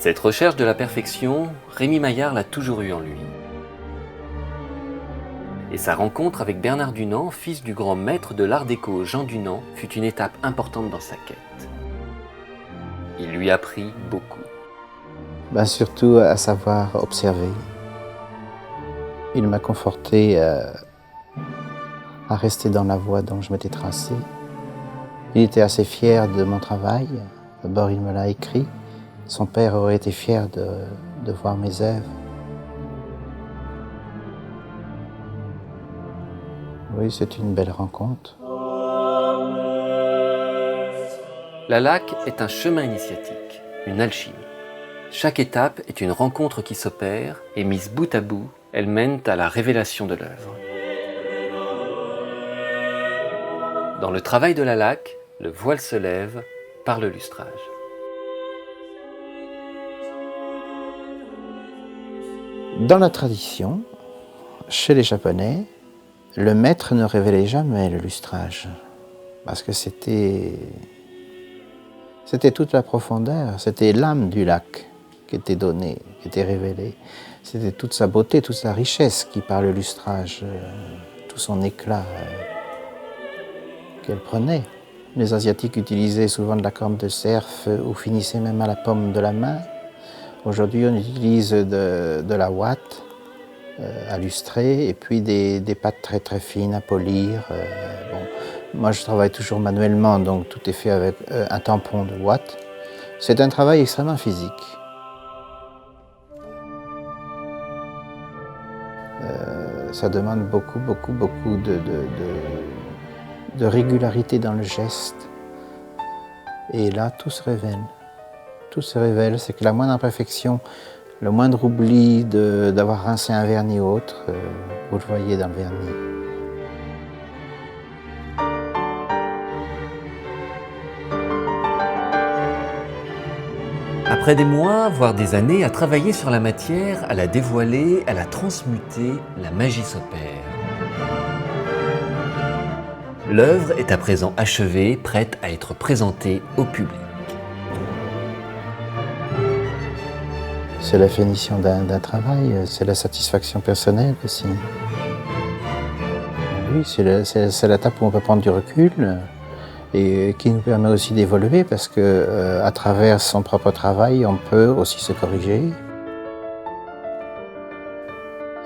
Cette recherche de la perfection, Rémi Maillard l'a toujours eue en lui. Et sa rencontre avec Bernard Dunant, fils du grand maître de l'art déco Jean Dunant, fut une étape importante dans sa quête. Il lui apprit beaucoup. Surtout à savoir observer. Il m'a conforté à rester dans la voie dont je m'étais tracé. Il était assez fier de mon travail. D'abord, il me l'a écrit. Son père aurait été fier de voir mes œuvres. Oui, c'est une belle rencontre. La LAC est un chemin initiatique, une alchimie. Chaque étape est une rencontre qui s'opère et mise bout à bout, elles mènent à la révélation de l'œuvre. Dans le travail de la LAC, le voile se lève par le lustrage. Dans la tradition, chez les Japonais, le maître ne révélait jamais le lustrage, parce que c'était toute la profondeur, c'était l'âme du lac qui était donnée, qui était révélée. C'était toute sa beauté, toute sa richesse qui, par le lustrage, tout son éclat qu'elle prenait. Les Asiatiques utilisaient souvent de la corne de cerf ou finissaient même à la paume de la main. Aujourd'hui, on utilise de la ouate à lustrer et puis des pâtes très très fines à polir. Moi, je travaille toujours manuellement, donc tout est fait avec un tampon de ouate. C'est un travail extrêmement physique. Ça demande beaucoup de régularité dans le geste. Et là, tout se révèle. Tout se révèle, c'est que la moindre imperfection, le moindre oubli d'avoir rincé un vernis ou autre, vous le voyez dans le vernis. Après des mois, voire des années à travailler sur la matière, à la dévoiler, à la transmuter, la magie s'opère. L'œuvre est à présent achevée, prête à être présentée au public. C'est la finition d'un travail, c'est la satisfaction personnelle aussi. Oui, c'est l'étape où on peut prendre du recul et qui nous permet aussi d'évoluer parce que à travers son propre travail, on peut aussi se corriger.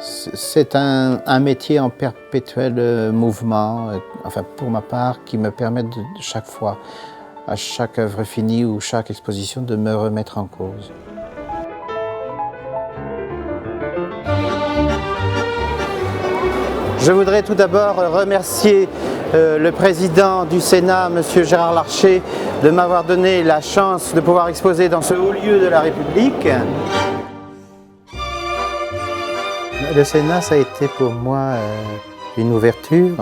C'est un métier en perpétuel mouvement, enfin pour ma part, qui me permet de chaque fois, à chaque œuvre finie ou chaque exposition, de me remettre en cause. Je voudrais tout d'abord remercier le président du Sénat, M. Gérard Larcher, de m'avoir donné la chance de pouvoir exposer dans ce haut lieu de la République. Le Sénat, ça a été pour moi une ouverture.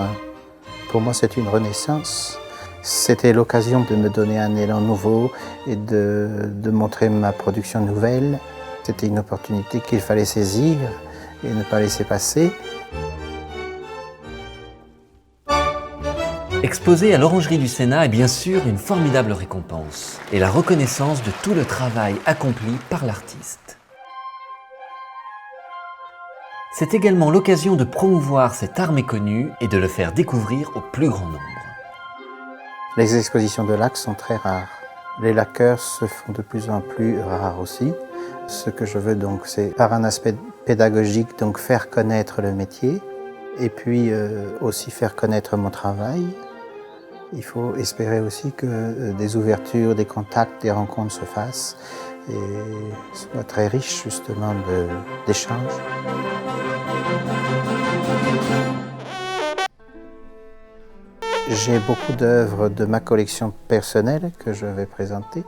Pour moi, c'est une renaissance. C'était l'occasion de me donner un élan nouveau et de montrer ma production nouvelle. C'était une opportunité qu'il fallait saisir et ne pas laisser passer. Exposer à l'Orangerie du Sénat est bien sûr une formidable récompense et la reconnaissance de tout le travail accompli par l'artiste. C'est également l'occasion de promouvoir cet art méconnu et de le faire découvrir au plus grand nombre. Les expositions de lac sont très rares. Les laqueurs se font de plus en plus rares aussi. Ce que je veux donc, c'est par un aspect pédagogique, donc faire connaître le métier et puis aussi faire connaître mon travail. Il faut espérer aussi que des ouvertures, des contacts, des rencontres se fassent et soient très riches justement d'échanges. J'ai beaucoup d'œuvres de ma collection personnelle que je vais présenter,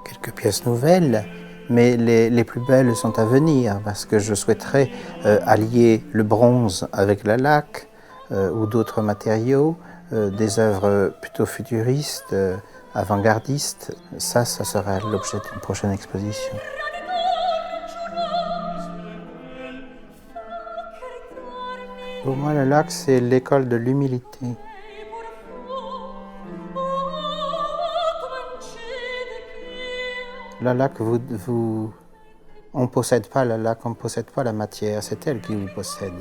quelques pièces nouvelles, mais les plus belles sont à venir parce que je souhaiterais allier le bronze avec la laque ou d'autres matériaux, des œuvres plutôt futuristes, avant-gardistes. Ça sera l'objet d'une prochaine exposition. Pour moi, le lac, c'est l'école de l'humilité. La laque vous On ne possède pas le lac, on ne possède pas la matière, c'est elle qui nous possède.